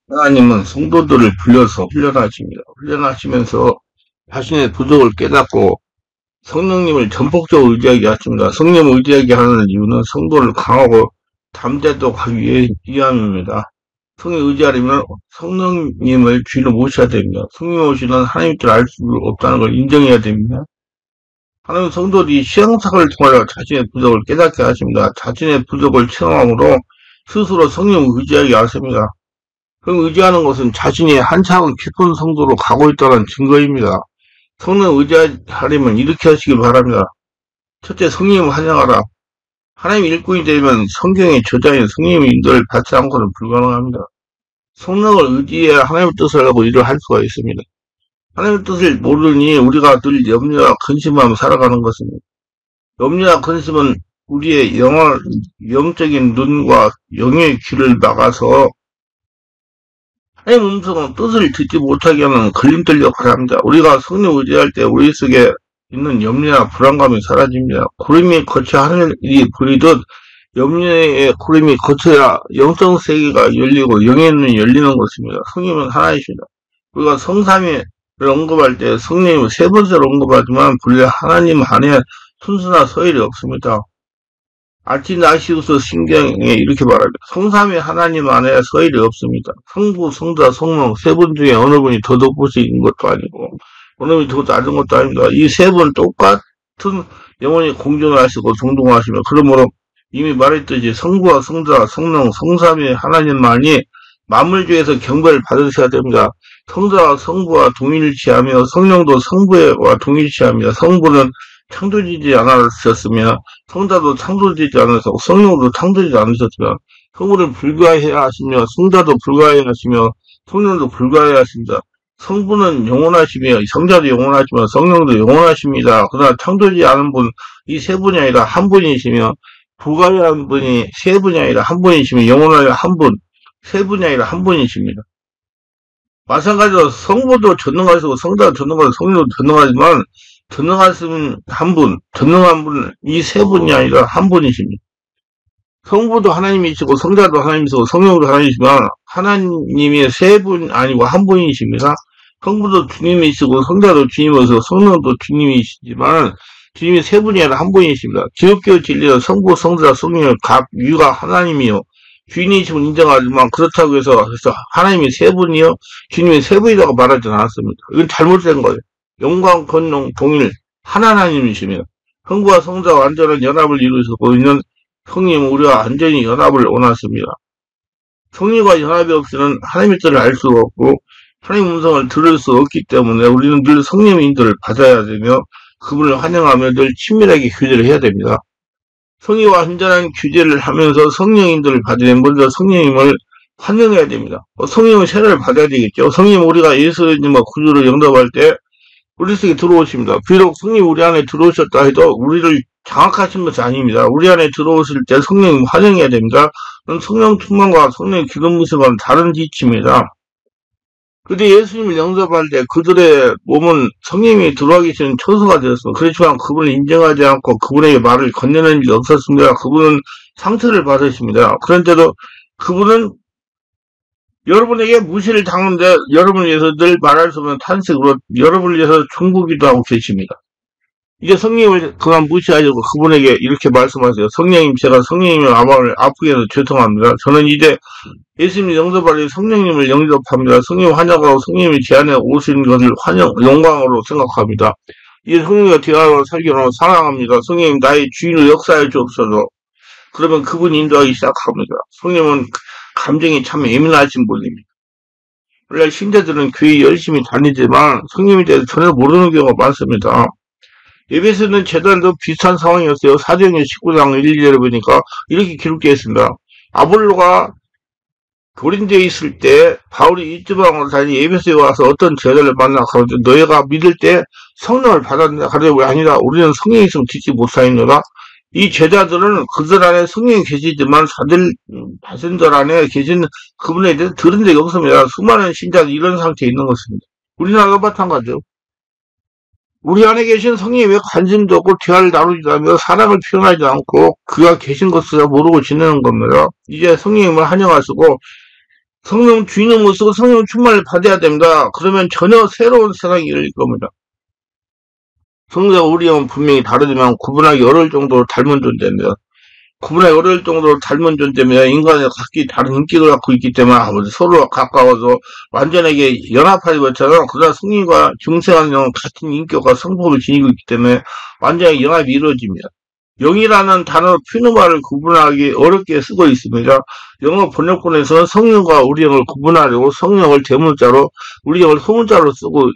하나님은 성도들을 불러서 훈련하십니다. 훈련하시면서 자신의 부족을 깨닫고 성령님을 전폭적으로 의지하게 하십니다. 성령을 의지하게 하는 이유는 성도를 강하고 담대하도록 하기 위함입니다. 성령을 의지하려면 성령님을 주인으로 모셔야 됩니다. 성령을 모시는 하나님 뜻을 알 수 없다는 걸 인정해야 됩니다. 하나님 성도들이 신앙생활을 통하여 자신의 부족을 깨닫게 하십니다. 자신의 부족을 체험함으로 스스로 성령을 의지하게 하십니다. 그럼 의지하는 것은 자신이 한차원 깊은 성도로 가고 있다는 증거입니다. 성령 의지하려면 이렇게 하시기 바랍니다. 첫째, 성령을 환영하라. 하나님 일꾼이 되면 성경의 저자인 성령의 인도를 받지 않고는 불가능합니다. 성령을 의지해야 하나님의 뜻을 하고 일을 할 수가 있습니다. 하나님의 뜻을 모르니 우리가 늘 염려와 근심하며 살아가는 것입니다. 염려와 근심은 우리의 영적인 눈과 영의 귀를 막아서 하나님 음성은 뜻을 듣지 못하게 하는 걸림돌 역할을 합니다. 우리가 성령 의지할 때 우리 속에 있는 염려와 불안감이 사라집니다. 구름이 거쳐 하늘이 보이듯 염려의 구름이 거쳐야 영성 세계가 열리고 영의 눈이 열리는 것입니다. 성령은 하나이십니다. 우리가 성삼위를 언급할 때 성령님을 세 번째로 언급하지만 본래 하나님 안에 순수나 서열이 없습니다. 아티나시우스 신경에 이렇게 말합니다. 성삼위 하나님 안에 서열이 없습니다. 성부, 성자, 성령 세 분 중에 어느 분이 더 높으신 것도 아니고 어느 분이 더 낮은 것도 아닙니다. 이 세 분 똑같은 영원히 공존하시고 동동하시며 그러므로 이미 말했듯이 성부와 성자, 성령, 성삼위 하나님만이 만물중에서 경배를 받으셔야 됩니다. 성자와 성부와 동일치하며 성령도 성부와 동일치합니다. 성부는 창조되지 않으셨으며 성자도 창조되지 않으셨고 성령도 창조되지 않으셨으며 성부를 불가해야 하시며 성자도 불가해야 하시며 성령도 불가해야 하십니다. 성부는 영원하시며 성자도 영원하시며 성령도 영원하십니다. 그러나 창조되지 않은 분, 이 세 분이 아니라 한 분이시며 불가해한 분이 세 분이 아니라 한 분이시며 영원하여 한 분, 세 분이 아니라 한 분이십니다. 마찬가지로 성부도 전능하시고 성자도 전능하시고 성령도 전능하지만 전능하신 한 분, 전능한 분, 이 세 분이 아니라 한 분이십니다. 성부도 하나님이시고 성자도 하나님이시고 성령도 하나님이시지만 하나님이 세 분 아니고 한 분이십니다. 성부도 주님이시고 성자도 주님이시고 성령도 주님이시지만 주님이 세 분이 아니라 한 분이십니다. 기독교 진리는 성부, 성자, 성령 각 위가 하나님이요. 주인이심을 인정하지만 그렇다고 해서 하나님이 세 분이요. 주님이 세 분이라고 말하지 않았습니다. 이건 잘못된 거예요. 영광, 권능, 동일 하나님이십니다. 성부와 성자와 완전한 연합을 이루시고 있는 성령은 우리와 완전히 연합을 원하십니다. 성령과 연합이 없이는 하나님의 뜻을 알 수 없고 하나님의 음성을 들을 수 없기 때문에 우리는 늘 성령의 인도를 받아야 되며 그분을 환영하며 늘 친밀하게 교제를 해야 됩니다. 성의와 완전한 교제를 하면서 성령 인도를 받으려면 먼저 성령님을 환영해야 됩니다. 성령의 세례를 받아야 되겠죠. 성령 우리가 예수님과 구주로 영접할 때 우리 속에 들어오십니다. 비록 성령 우리 안에 들어오셨다 해도 우리를 장악하신 것이 아닙니다. 우리 안에 들어오실 때 성령님 환영해야 됩니다. 성령 충만과 성령 기름 부심과는 다른 지침입니다. 그런데 예수님을 영접할 때 그들의 몸은 성령이 들어와 계시는 처소가 되었습니다. 그렇지만 그분을 인정하지 않고 그분에게 말을 건네는 일이 없었습니다. 그분은 상처를 받으십니다. 그런데도 그분은 여러분에게 무시를 당하는데 여러분을 위해서 늘 말할 수 없는 탄식으로 여러분을 위해서 중보기도 하고 계십니다. 이제 성령님을 그만 무시하시고 그분에게 이렇게 말씀하세요. 성령님, 제가 성령님의 마음을 아프게 해서 죄송합니다. 저는 이제 예수님 영접하려 성령님을 영접합니다. 성령 환영하고 성령님이 제 안에 오신 것을 영광으로 생각합니다. 이제 성령님과 대화로 살기로 사랑합니다. 성령님 나의 주인으로 역사해 주옵소서. 그러면 그분이 인도하기 시작합니다. 성령님은 감정이 참 예민하신 분입니다. 원래 신자들은 교회 열심히 다니지만 성령님에 대해서 전혀 모르는 경우가 많습니다. 에베소는 재단도 비슷한 상황이었어요. 사도행전 19장 1, 2절에 보니까 이렇게 기록되어 있습니다. 아볼로가 고린도에 있을 때 바울이 이주방으로 다니 에베소에 와서 어떤 제자를 만나 가로되 너희가 믿을 때 성령을 받았느냐 가로되 왜 아니라 우리는 성령이 있으면 듣지 못하였노라. 이 제자들은 그들 안에 성령이 계시지만 자신들 안에 계신 그분에 대해서 들은 적이 없습니다. 수많은 신자들이 이런 상태에 있는 것입니다. 우리나라도 마찬가지죠. 우리 안에 계신 성령님에 관심도 없고 대화를 나누지도 않으며 사랑을 표현하지 않고 그가 계신 것을 모르고 지내는 겁니다. 이제 성령님을 환영하시고 성령 주인의 모습으로 성령 충만을 받아야 됩니다. 그러면 전혀 새로운 세상이 열릴 겁니다. 성자와 우리 영은 분명히 다르지만 구분하기 어려울 정도로 닮은 존재입니다. 구분하기 어려울 정도로 닮은 존재입니다. 인간의 각기 다른 인격을 갖고 있기 때문에 서로 가까워서 완전하게 연합하지 못하잖아요. 그러나 성인과 중생한 영은 같은 인격과 성품을 지니고 있기 때문에 완전히 연합이 이루어집니다. 영이라는 단어로 피누마를 구분하기 어렵게 쓰고 있습니다. 영어 번역본에서는 성령과 우리 영을 구분하려고 성령을 대문자로 우리 영을 소문자로 쓰고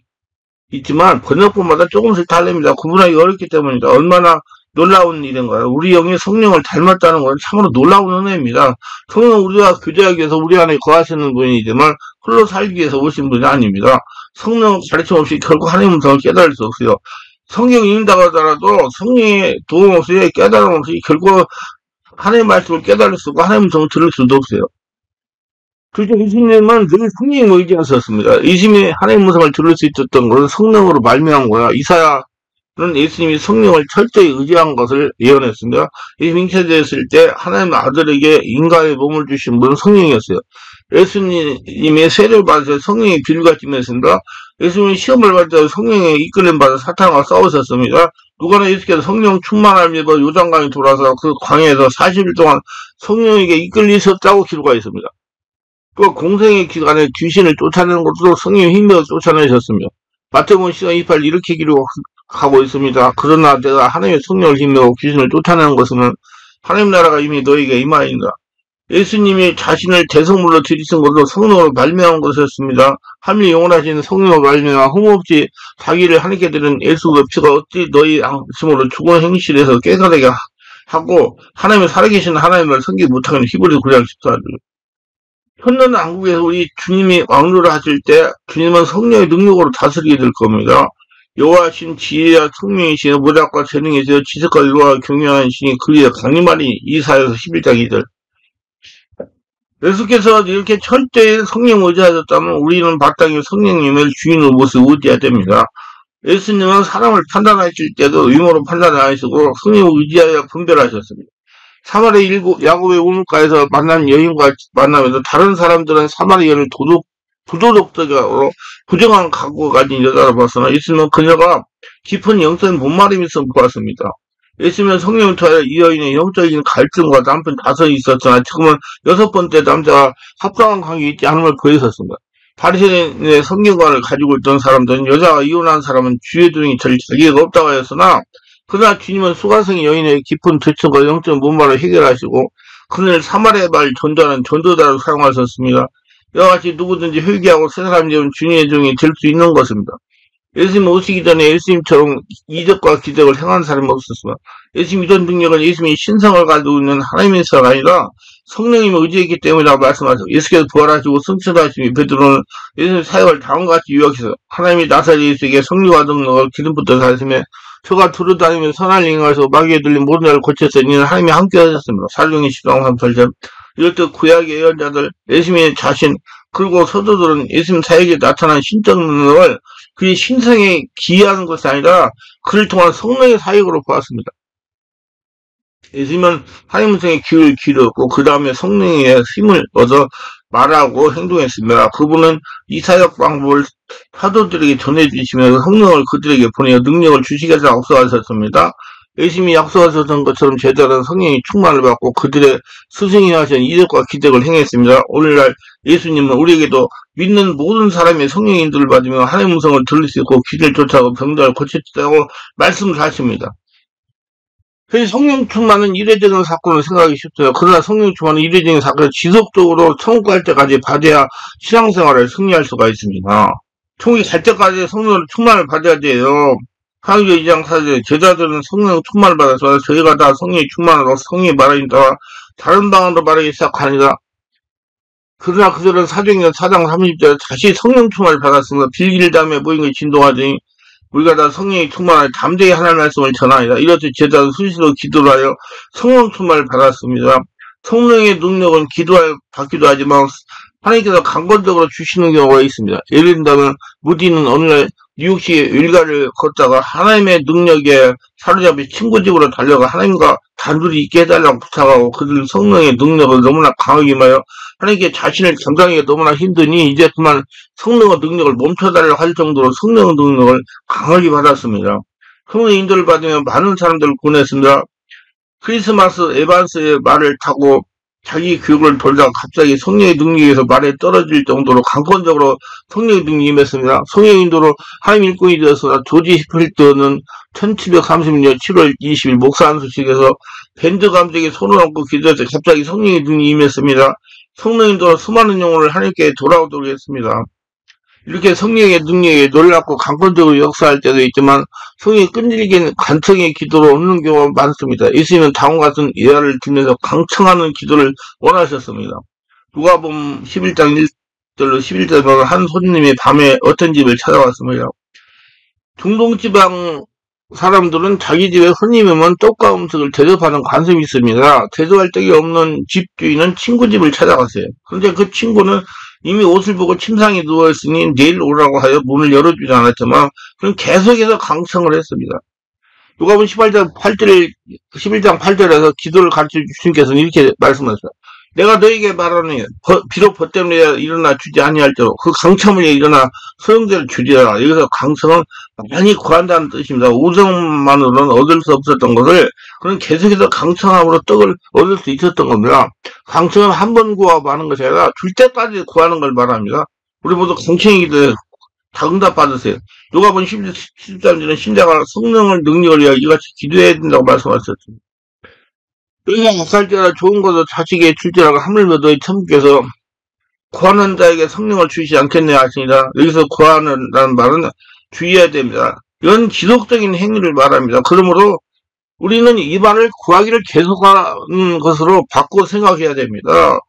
있지만 번역본마다 조금씩 다릅니다. 구분하기 어렵기 때문입니다. 얼마나 놀라운 일인가요? 우리 영이 성령을 닮았다는 것은 참으로 놀라운 은혜입니다. 성령은 우리와 교제하기 위해서 우리 안에 거하시는 분이지만 홀로 살기 위해서 오신 분이 아닙니다. 성령은 가르침 없이 결국 하나님의 음성을 깨달을 수 없어요. 성경 읽는다고 하더라도 성령의 도움 없이 깨달음 없이 결국 하나님의 말씀을 깨달을 수 없고 하나님의 음성을 들을 수도 없어요. 그렇죠. 예수님은 늘 성령을 의지하셨습니다. 예수님이 하나님의 음성을 들을 수 있었던 것은 성령으로 말미암은 거야. 이사야는 예수님이 성령을 철저히 의지한 것을 예언했습니다. 예수님이 잉태되었을 때 하나님의 아들에게 인간의 몸을 주신 분은 성령이었어요. 예수님의 세례를 받으셔서 성령의 비유같이 맺습니다. 예수님이 시험을 받을 때 성령의 이끌림 받아 사탄과 싸우셨습니다. 누가는 예수께서 성령 충만함을 입어 요단강에 돌아서 그 광야에서 40일 동안 성령에게 이끌리셨다고 기록하고 있습니다. 그 공생의 기간에 귀신을 쫓아내는 것도 성령의 힘으로 쫓아내셨습니다. 마태복음 시간 28 이렇게 기록하고 있습니다. 그러나 내가 하나님의 성령을 힘으로 귀신을 쫓아내는 것은 하나님 나라가 이미 너에게 임하였다. 예수님이 자신을 대성물로 들이신 것도 성령으로 말미암은 것이었습니다. 하늘이 영원하신 성령으로 말미암아 흠없이 자기를 하나님께 드린 예수 그 피가 어찌 너희 양심으로 죽은 행실에서 깨끗하게 하고 하나님의 살아계신 하나님을 섬기지 못하는 히브리 9장 14절. 현존 왕국에서 우리 주님이 왕노를 하실 때 주님은 성령의 능력으로 다스리게 될 겁니다. 여호와신 지혜와 총명이시여 모략과 재능이시여 지식과 의로와 경영하는 신이 그리에 강림하니 이사야서 11장 2절. 예수께서 이렇게 철저히 성령 의지하셨다면 우리는 마땅히 성령님을 주인의 모습 의지해야 됩니다. 예수님은 사람을 판단하실 때도 의무로 판단 안 하시고 성령을 의지하여 분별하셨습니다. 사마리아 야곱의 우물가에서 만난 여인과 만나면서 다른 사람들은 사마리아 여인을 부도덕적으로 부정한 각오가 가진 여자로 봤으나 예수님은 그녀가 깊은 영적인 본말임이 있어 보았습니다. 예수님은 성령을 통하여 이 여인의 영적인 갈등과 남편 다선이 있었으나 지금은 6번째 남자와 합당한 관계가 있지 않음을 보였었습니다. 바리새인의 성경관을 가지고 있던 사람들은 여자와 이혼한 사람은 주의 도용이 자기가 없다고 하였으나 그러나 주님은 수가성의 여인의 깊은 대처과 영적 문말을 해결하시고 그녀를 사마리아 말 전도하는 전도자로 사용하셨습니다. 이와 같이 누구든지 회개하고 새 사람이 되면 주님의 종이 될 수 있는 것입니다. 예수님 오시기 전에 예수님처럼 이적과 기적을 행한 사람이 없었습니다. 예수님 이런 능력은 예수님이 신성을 가지고 있는 하나님의 사가 아니라 성령님을 의지했기 때문이라고 말씀하셨고 예수께서 부활하시고 승천하시니 베드로는 예수님의 사역을 다음과 같이 요약해서 하나님이 나사렛 예수에게 성령과 능력을 기름부터 사시며 저가 두루다니며 선한 행하시고 마귀에 들린 모든 자를 고쳤으니 이는 하나님이 함께 하셨습니다. 사도행전 10장 38절. 이럴 때 구약의 예언자들 예수님의 자신 그리고 서도들은 예수님 사역에 나타난 신적 능력을 그의 신성에 기이하는 것이 아니라 그를 통한 성령의 사역으로 보았습니다. 예수님은 하나님의 성에 귀를 기울였고 그 다음에 성령의 힘을 얻어 말하고 행동했습니다. 그분은 이 사역 방법을 사도들에게 전해주시면서 성령을 그들에게 보내어 능력을 주시겠다 약속하셨습니다. 예수님이 약속하셨던 것처럼 제자들은 성령의 충만을 받고 그들의 스승이 하신 이적과 기적을 행했습니다. 오늘날 예수님은 우리에게도 믿는 모든 사람의 성령의 인도를 받으며 하나님의 음성을 들을 수 있고 길을 쫓아가고 병자를 고칠 수 있다고 말씀을 하십니다. 그래서 성령 충만은 이례적인 사건을 생각하기 쉽어요. 그러나 성령 충만은 이례적인 사건을 지속적으로 천국 갈 때까지 받아야 신앙생활을 승리할 수가 있습니다. 천국에 갈 때까지 성령 충만을 받아야 돼요. 하나님의 2장 4절 제자들은 성령 충만을 받아서 저희가 다 성령의 충만으로 성령의 말하니까 다른 방언으로 말하기 시작하니라. 그러나 그들은 사도행전 4장 30절 다시 성령 충만을 받았습니다. 빌길 담에 모인 것이 진동하더니 우리가 다 성령의 충만을 담대히 하나님의 말씀을 전하니라. 이렇듯 제자는 수시로 기도를 하여 성령 충만을 받았습니다. 성령의 능력은 받기도 하지만 하나님께서 강권적으로 주시는 경우가 있습니다. 예를 든다면 무디는 어느 날 뉴욕시 일가를 걷다가 하나님의 능력에 사로잡혀 친구 집으로 달려가 하나님과 단둘이 있게 해달라고 부탁하고 그들 성령의 능력을 너무나 강하게 임하여 하나님께 자신을 감당하기가 너무나 힘드니 이제 그만 성령의 능력을 멈춰달라고 할 정도로 성령의 능력을 강하게 받았습니다. 성령의 인도를 받으며 많은 사람들을 구원했습니다. 크리스마스 에반스의 말을 타고 자기 교육을 돌다가 갑자기 성령의 능력에서 말에 떨어질 정도로 강권적으로 성령의 능력이 임했습니다. 성령의 인도로 하나님 일꾼이 되어서 조지 히필트는 1730년 7월 20일 목사 한 소식에서 밴드 감독이 손을 얹고 기도해서 갑자기 성령의 능력이 임했습니다. 성령의 인도로 수많은 영혼을 하나님께 돌아오도록 했습니다. 이렇게 성령의 능력에 놀랍고 강권적으로 역사할 때도 있지만 성령이 끈질긴 간청의 기도로 얻는 경우가 많습니다. 예수님은 다음과 같은 예화를 들면서 강청하는 기도를 원하셨습니다. 누가복음 11장 1절로 11절로 한 손님이 밤에 어떤 집을 찾아왔습니다. 중동지방 사람들은 자기 집에 손님이 오면 떡과 음식을 대접하는 관습이 있습니다. 대접할 데가 없는 집주인은 친구 집을 찾아갔어요. 그런데 그 친구는 이미 옷을 보고 침상에 누워있으니 내일 오라고 하여 문을 열어주지 않았지만 그는 계속해서 강청을 했습니다. 누가복음 11장 8절에서 기도를 가르쳐 주신께서는 이렇게 말씀하셨어요. 내가 너에게 말하노니 비록 벗됨에 일어나 주지 아니할지라도 그 강청을 일어나 소용대로 주리라. 여기서 강청은 많이 구한다는 뜻입니다. 우정만으로는 얻을 수 없었던 것을 그는 계속해서 강청함으로 떡을 얻을 수 있었던 겁니다. 강청은 한 번 구하고 마는 것이 아니라 줄 때까지 구하는 걸 말합니다. 우리 모두 강청의 기도에 다 응답받으세요. 누가복음 13절은 신자가 성령을 능력을 위하여 이같이 기도해야 된다고 말씀하셨습니다. 너희가 약할 때라 좋은 것을 자식에게 줄지라고 하물며 너희 천부께서 구하는 자에게 성령을 주시지 않겠네 하시니라. 여기서 구하는라는 말은 주의해야 됩니다. 이건 지속적인 행위를 말합니다. 그러므로 우리는 이 말을 구하기를 계속하는 것으로 바꿔 생각해야 됩니다.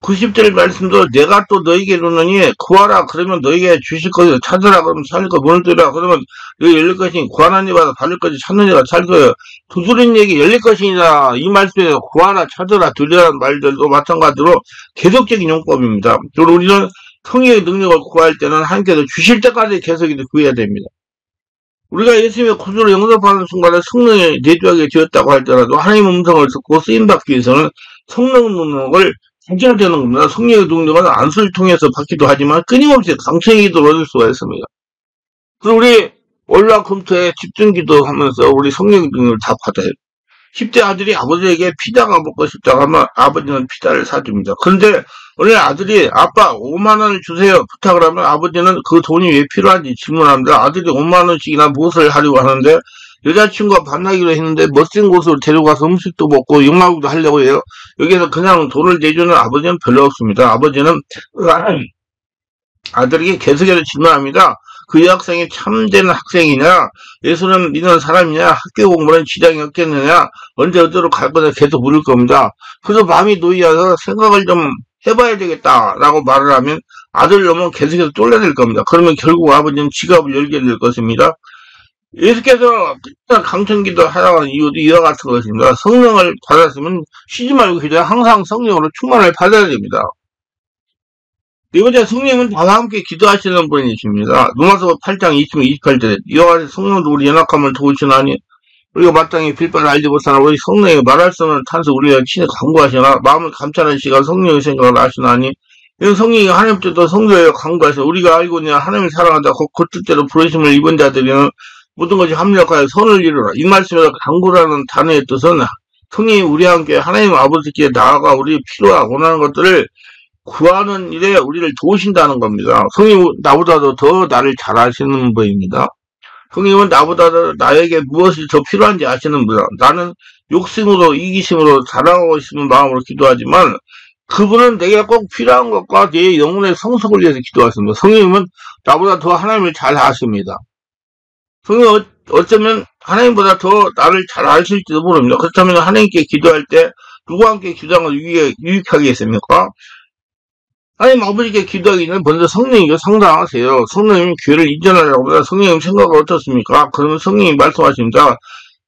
90절 말씀도 내가 또 너에게 이르노니 구하라 그러면 너에게 주실 것이요 찾으라 그러면 찾을 것 문을 두드리라 그러면 너희 열릴 것이니 구하는 이마다 받을 것이 찾는 이가 찾을 거예요. 두드린 얘기 열릴 것이니라 이 말씀에서 구하라 찾으라 두드리라는 말들도 마찬가지로 계속적인 용법입니다. 그리고 우리는 성령의 능력을 구할 때는 하나님께서 주실 때까지 계속해서 구해야 됩니다. 우리가 예수님의 구주로 영접하는 순간에 성령이 내주하게 되었다고 할지라도 하나님의 음성을 듣고 쓰임받기 위해서는 성령 능력을 가져야 되는 겁니다. 성령의 능력은 안수를 통해서 받기도 하지만 끊임없이 강청의 기도를 얻을 수가 있습니다. 그래서 우리 월화 금토에 집중기도 하면서 우리 성령의 능력을 다 받아요. 10대 아들이 아버지에게 피자가 먹고 싶다고 하면 아버지는 피자를 사줍니다. 그런데 어느 아들이 아빠 5만원을 주세요 부탁을 하면 아버지는 그 돈이 왜 필요한지 질문합니다. 아들이 5만원씩이나 무엇을 하려고 하는데 여자친구가 만나기로 했는데 멋진 곳으로 데려가서 음식도 먹고 영화도 하려고 해요. 여기서 그냥 돈을 내주는 아버지는 별로 없습니다. 아버지는 아들에게 계속해서 질문합니다. 그 여학생이 참된 학생이냐? 예수는 믿는 사람이냐? 학교 공부는 지장이 없겠느냐? 언제 어디로 갈 거냐? 계속 물을 겁니다. 그래서 밤이 놓이어서 생각을 좀 해봐야 되겠다라고 말을 하면 아들 놈은 계속해서 쫄려들 겁니다. 그러면 결국 아버지는 지갑을 열게 될 것입니다. 예수께서 강청기도 하라는 이유도 이와 같은 것입니다. 성령을 받았으면 쉬지 말고 기도해 항상 성령으로 충만을 받아야 됩니다. 네 번째, 성령은 다와 함께 기도하시는 분이십니다. 로마서 8장 20, 28절에 이와 같이 성령도 우리 연약함을 도우시나니 우리가 마땅히 빌바를 알지 못하나 우리 성령이 말할 수 없는 탄소 우리가 친히 간구하시나 마음을 감찰하는 시간 성령의 생각을 아시나니 이런 성령이 하나님 뜻도 성도에 간구하시나 우리가 알고 있냐 하나님을 사랑한다 그 뜻대로 부르심을 입은 자들이는 모든 것이 합력하여 선을 이루라. 이 말씀에서 간구라는 단어의 뜻은 성령이 우리와 함께 하나님 아버지께 나아가 우리 필요하고 원하는 것들을 구하는 일에 우리를 도우신다는 겁니다. 성령이 나보다도 더 나를 잘 아시는 분입니다. 성령은 나보다도 나에게 무엇이 더 필요한지 아시는 분이다. 나는 욕심으로 이기심으로 자랑하고 싶은 마음으로 기도하지만 그분은 내게 꼭 필요한 것과 내 영혼의 성숙을 위해서 기도하십니다. 성령님은 나보다 더 하나님을 잘 아십니다. 성령은 어쩌면 하나님보다 더 나를 잘 아실지도 모릅니다. 그렇다면 하나님께 기도할 때 누구와 함께 기도하는 걸 유익하겠습니까? 하나님 아버지께 기도하기 전에 먼저 성령님께 상담하세요. 성령님 교회를 이전하려고 합니다. 성령님 생각은 어떻습니까? 그러면 성령님이 말씀하십니다.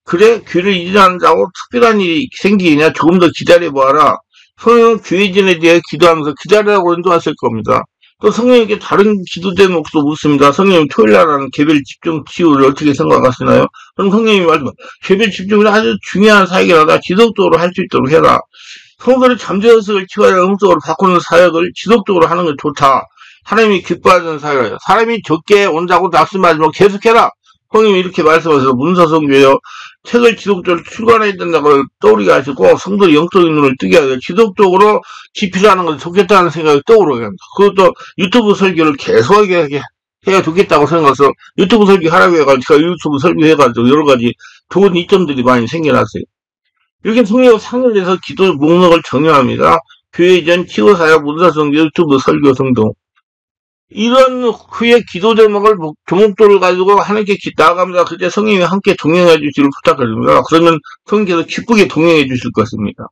그래 교회를 이전한다고 특별한 일이 생기느냐 조금 더 기다려보아라. 성령은 교회 이전에 대해 기도하면서 기다리라고 인도하실 겁니다. 또 성령님께 다른 기도 제목도 묻습니다. 성령님 토요일날 하는 개별 집중 치유를 어떻게 생각하시나요? 그럼 성령님이 말씀하세요. 개별 집중은 아주 중요한 사역이라다 지속적으로 할 수 있도록 해라. 성도들이 잠재의식을 치유하여 영적으로 바꾸는 사역을 지속적으로 하는 게 좋다. 하나님이 기뻐하는 사역이에요. 사람이 적게 온다고 낙심하지 말고 계속해라. 성령님이 이렇게 말씀하셔서 문서성교회요. 책을 지속적으로 출간해야 된다고 떠오르게 하시고 성도의 영적인 눈을 뜨게 하고 지속적으로 집필하는 것이 좋겠다는 생각이 떠오르게 합니다. 그것도 유튜브 설교를 계속하게 해야 좋겠다고 생각해서 유튜브 설교 하라고 해가지고 제가 유튜브 설교해가지고 여러 가지 좋은 이점들이 많이 생겨났어요. 이렇게 성령과 상관해서 기도 목록을 정해합니다. 교회 전 치유사역 문서성교 유튜브 설교 성동 이런 후에 기도 제목을 조목도를 가지고 하나님께 나아갑니다. 그때 성령이 함께 동행해 주시기를 부탁드립니다. 그러면 성령께서 기쁘게 동행해 주실 것입니다.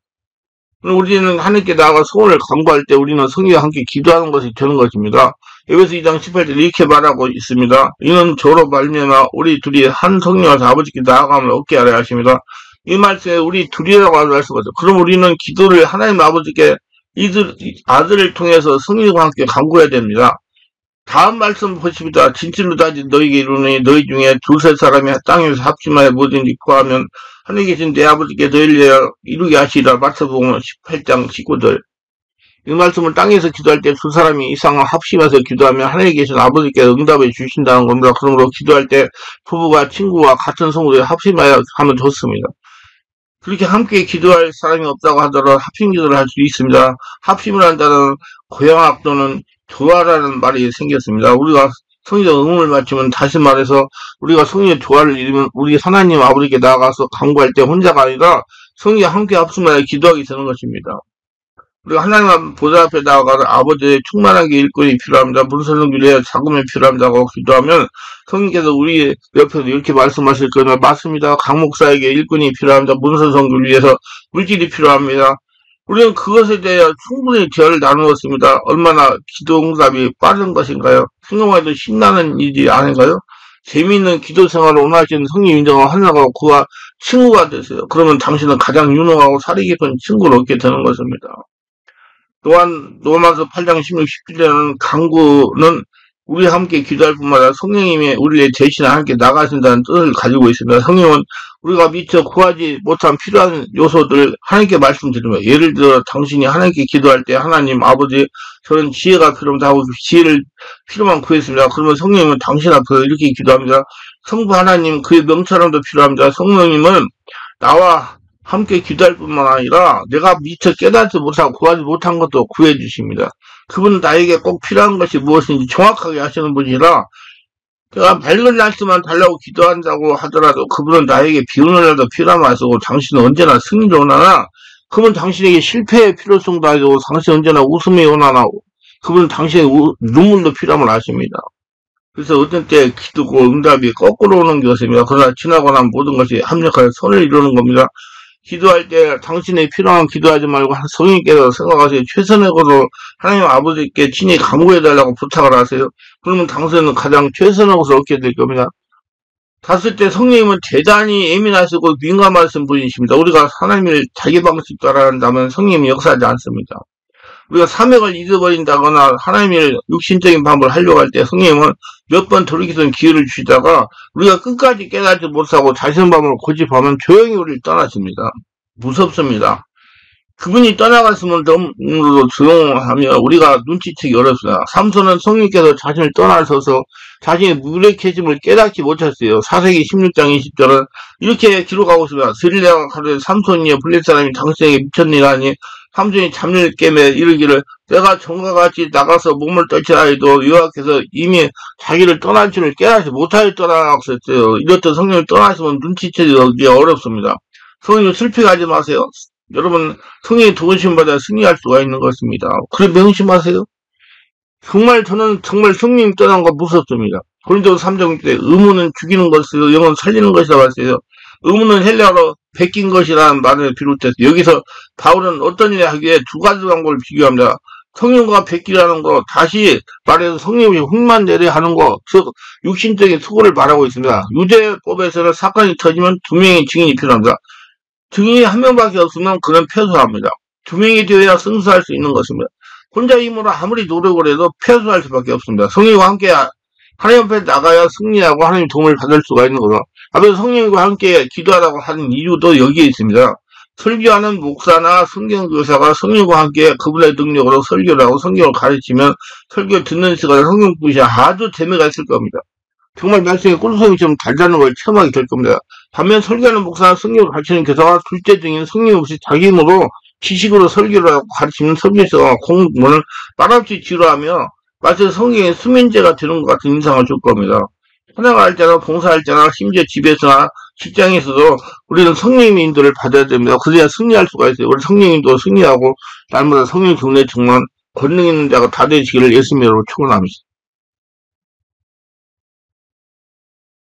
우리는 하나님께 나아가 소원을 간구할 때 우리는 성령과 함께 기도하는 것이 되는 것입니다. 에베소 2장 18절 이렇게 말하고 있습니다. 이는 저로 말미암아 우리 둘이 한 성령과 아버지께 나아감을 얻게 하려 하십니다. 이 말씀에 우리 둘이라고 할 수가 있어요. 그럼 우리는 기도를 하나님 아버지께 아들을 통해서 성령과 함께 간구해야 됩니다. 다음 말씀 보십니다. 진실로 다지 너희에게 이르노니 너희 중에 두세 사람이 땅에서 합심하여 뭐든지 구하면 하늘에 계신 내 아버지께 너희를 이루게 하시리라. 마태복음 18장 19절. 이 말씀은 땅에서 기도할 때 두 사람이 이상을 합심해서 기도하면 하늘에 계신 아버지께 응답해 주신다는 겁니다. 그러므로 기도할 때 부부가 친구와 같은 성도에 합심하여 하면 좋습니다. 그렇게 함께 기도할 사람이 없다고 하더라도 합심 기도를 할 수 있습니다. 합심을 한다는 고향학 또는 조화라는 말이 생겼습니다. 우리가 성의적 응원을 마치면 다시 말해서 우리가 성의의 조화를 이루면 우리 하나님 아버지께 나아가서 간구할 때 혼자가 아니라 성의와 함께 합심하여 기도하게 되는 것입니다. 우리가 하나님 보좌 앞에 나아가서 아버지의 충만하게 일꾼이 필요합니다. 문서성교를 해야 자금이 필요합니다고 기도하면 성령께서 우리 옆에서 이렇게 말씀하실 거예요. 맞습니다. 강 목사에게 일꾼이 필요합니다. 문서성교를 위해서 물질이 필요합니다. 우리는 그것에 대해 충분히 대화를 나누었습니다. 얼마나 기도 응답이 빠른 것인가요? 생각해도 신나는 일이 아닌가요? 재미있는 기도 생활을 원하시는 성령 인정을 하나고 그와 친구가 되세요. 그러면 당신은 가장 유능하고 사리 깊은 친구를 얻게 되는 것입니다. 또한 로마서 8장 16, 17절에는 간구는 우리와 함께 기도할 뿐만 아니라 성령님이 우리의 대신에 함께 나가신다는 뜻을 가지고 있습니다. 성령은 우리가 미처 구하지 못한 필요한 요소들을 하나님께 말씀드립니다. 예를 들어 당신이 하나님께 기도할 때 하나님 아버지 저는 지혜가 필요합니다 하고 지혜를 필요만 구했습니다. 그러면 성령님은 당신 앞에서 이렇게 기도합니다. 성부 하나님 그의 명철함도 필요합니다. 성령님은 나와 함께 기도할 뿐만 아니라 내가 미처 깨닫지 못하고 구하지 못한 것도 구해 주십니다. 그분은 나에게 꼭 필요한 것이 무엇인지 정확하게 하시는 분이라 내가 밝은 날씨만 달라고 기도한다고 하더라도 그분은 나에게 비 오는 날도 피라만 쓰고 당신은 언제나 승리를 원하나 그분은 당신에게 실패의 필요성도 아니고 당신은 언제나 웃음이 원하나 그분은 당신의 눈물도 필요함을 아십니다. 그래서 어떤 때 기도고 응답이 거꾸로 오는 것입니다. 그러나 지나고 난 모든 것이 합력하여 선을 이루는 겁니다. 기도할 때 당신의 필요한 기도하지 말고 성령께서 생각하세요. 최선의 것으로 하나님 아버지께 친히 간구해달라고 부탁을 하세요. 그러면 당신은 가장 최선의 것을 얻게 될 겁니다. 봤을 때 성령님은 대단히 예민하시고 민감하신 분이십니다. 우리가 하나님을 자기 방식 따라한다면 성령님이 역사하지 않습니다. 우리가 사명을 잊어버린다거나 하나님의 육신적인 방법을 하려고 할 때 성령님은 몇 번 돌이키던 기회를 주시다가 우리가 끝까지 깨닫지 못하고 자신의 방법을 고집하면 조용히 우리를 떠나십니다. 무섭습니다. 그분이 떠나갔으면 너무도 조용하며 우리가 눈치채기 어렵습니다. 삼손은 성령께서 자신을 떠나서서 자신의 무력해짐을 깨닫지 못했어요. 사세기 16장 20절은 이렇게 기록하고 있습니다. 스릴레가 가로되 삼손이여 블레 사람이 당신에게 미쳤느냐 하니 삼손이 잠을 깨매 이르기를 내가 전과 같이 나가서 몸을 떨치라 해도 여호와께서 이미 자기를 떠난 줄을 깨닫지 못하여 떠나갔었어요. 이렇듯 성령을 떠나시면 눈치채기 어렵습니다. 성령을 슬피하지 마세요. 여러분 성령이 도우심 받아 승리할 수가 있는 것입니다. 그래 명심하세요. 정말 저는 정말 성령님 떠난 거 무섭습니다. 고린도서 3장 때 의무는 죽이는 것이요 영은 살리는 것이라고 했어요. 의무는 헬라어로 베낀 것이라는 말을 비롯해서 여기서 바울은 어떤 일을 하기에 두 가지 방법을 비교합니다. 성령과 베끼라는 거, 다시 말해서 성령이 흙만 내려 하는 거, 즉 육신적인 수고를 말하고 있습니다. 유대법에서는 사건이 터지면 두 명의 증인이 필요합니다. 증인이 한 명밖에 없으면 그는 패소합니다. 두 명이 되어야 승소할 수 있는 것입니다. 혼자 힘으로 아무리 노력을 해도 패소할 수밖에 없습니다. 성령과 함께 하나님 앞에 나가야 승리하고 하나님 도움을 받을 수가 있는 거죠. 앞에서 성령과 함께 기도하라고 하는 이유도 여기에 있습니다. 설교하는 목사나 성경교사가 성령과 함께 그분의 능력으로 설교를 하고 성경을 가르치면 설교 듣는 시간에 성경 분이 아주 재미가 있을 겁니다. 정말 말씀의 꿀성이 좀 달다는 걸 체험하게 될 겁니다. 반면 설교하는 목사나 성경을 가르치는 교사가 둘째 중인 성령 없이 자기 힘으로 지식으로 설교를 하고 가르치는 설교자가 공부를 말없이 지루하며 마치 성경의 수면제가 되는 것 같은 인상을 줄 겁니다. 찬양할 때나 봉사할 때나 심지어 집에서나 직장에서도 우리는 성령님의 인도를 받아야 됩니다. 그래야 승리할 수가 있어요. 우리 성령님도 승리하고 날마다 성령 경례 정말 권능 있는 자가 다 되시기를 예수님으로 축원합니다.